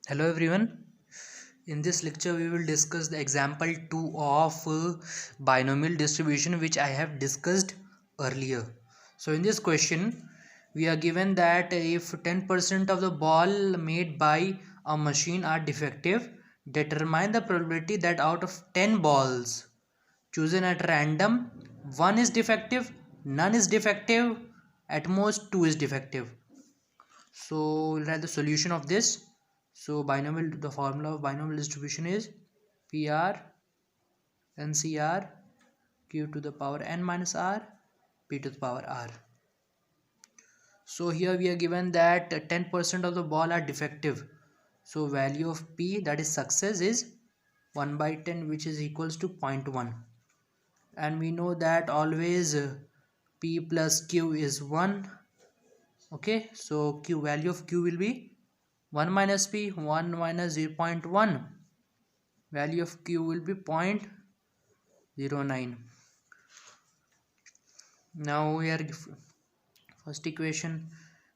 Hello everyone. In this lecture we will discuss the example 2 of binomial distribution which I have discussed earlier. So in this question we are given that if 10% of the ball made by a machine are defective, determine the probability that out of 10 balls chosen at random, 1 is defective, none is defective, at most 2 is defective. So we'll write the solution of this. So the formula of binomial distribution is PR NCR Q to the power n minus R P to the power R. So here we are given that 10% of the ball are defective. So value of P, that is success, is 1 by 10, which is equals to 0.1. And we know that always P plus Q is 1. Okay, so Q, value of Q will be 1 minus P, 1 minus 0.1. Value of Q will be 0.09. Now we are first equation,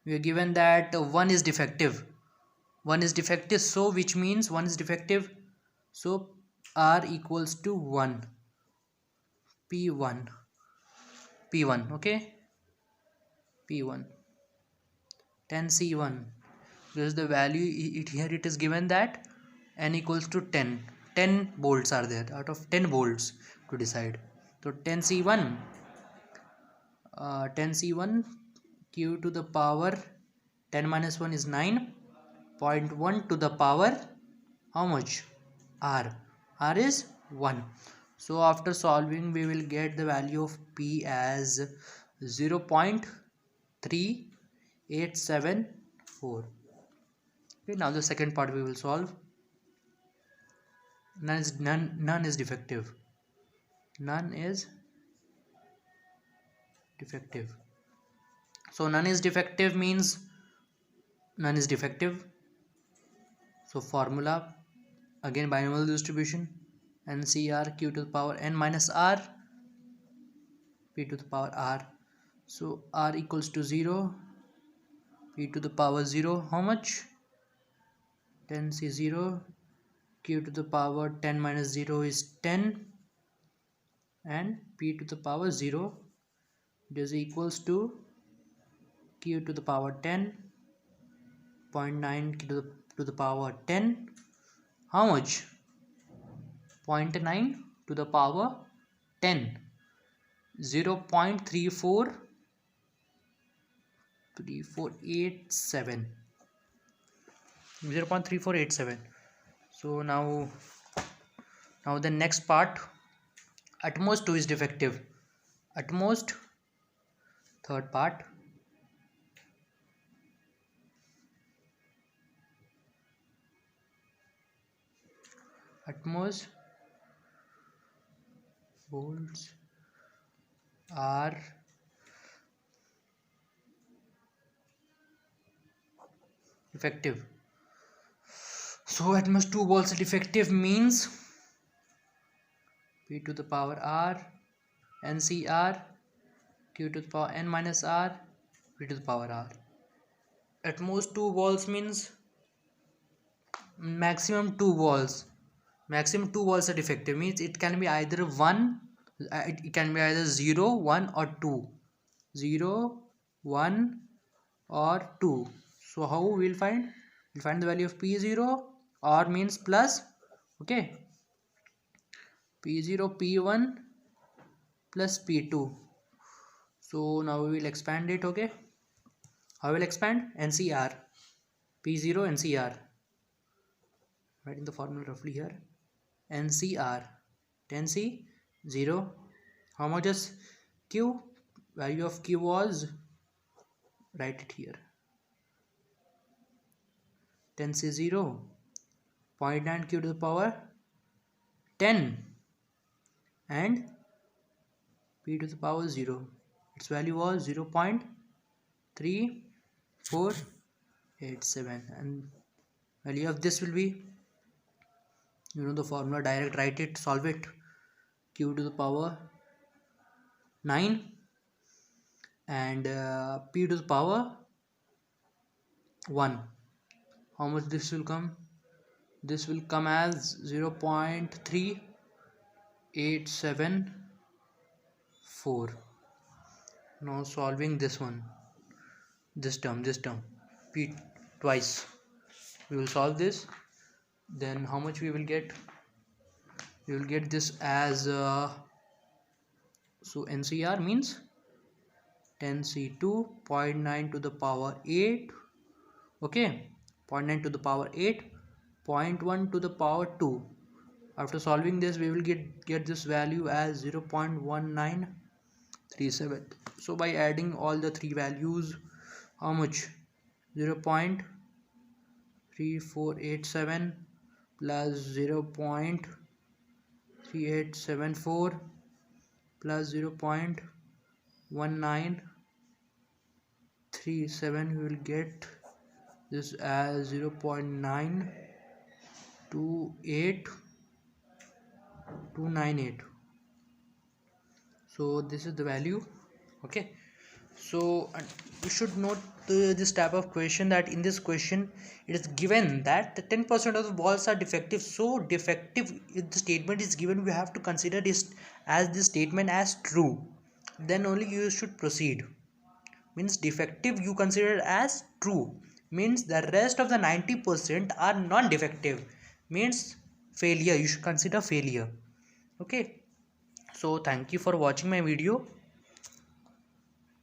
we are given that 1 is defective. 1 is defective, so which means 1 is defective, so R equals to 1, P1, okay, P1, 10C1, because the value here it is given that n equals to 10 bolts are there out of 10 bolts to decide. So 10C1 Q to the power 10 minus 1 is 9, 0.1 to the power how much? R is 1. So after solving we will get the value of P as 0.3874. Okay, now the second part we will solve. None is defective. None is defective. So none is defective means none is defective. So formula again binomial distribution, NCR Q to the power n minus R P to the power R. So R equals to 0, P to the power 0, how much? 10C0, Q to the power 10 minus 0 is 10, and P to the power 0, it is equals to Q to the power 10, 0.9 to the power 10, how much? 0.9 to the power 10, 0.3487. So now the next part, at most 2 is defective. At most, third part, at most bolts are defective. So at most 2 balls are defective means P to the power R NCR Q to the power n minus R P to the power R. At most 2 balls means maximum 2 balls. Maximum 2 balls are defective means it can be either 1, it can be either 0, 1 or 2. 0, 1 or 2. So how we'll find? We'll find the value of P0. R means plus. Okay. P0, P1 plus P2. So now we will expand it. Okay. How will expand? NCR. P0 NCR. Writing the formula roughly here. NCR. 10C 0. How much is Q? Value of Q was, write it here, 10C 0, 0.9 Q to the power 10, and P to the power 0. Its value was 0.3487, and value of this will be, the formula, direct write it, solve it. Q to the power 9 and P to the power 1. How much this will come? this will come as 0.3874. Now solving this one, this term p twice, we will solve this. Then how much we will get? We will get this as so NCR means 10C2 0.9 to the power 8. Okay, 0.9 to the power 8, 0.1 to the power 2. After solving this, we will get this value as 0.1937. So by adding all the three values, how much? 0.3487 plus 0.3874 plus 0.1937, we will get this as 0.928298. So this is the value. Okay, so you should note this type of question, that in this question it is given that the 10% of the balls are defective. So defective, if the statement is given, we have to consider this as this statement as true, then only you should proceed. Means defective you consider as true, means the rest of the 90% are non-defective, means failure, you should consider failure. Okay, so thank you for watching my video.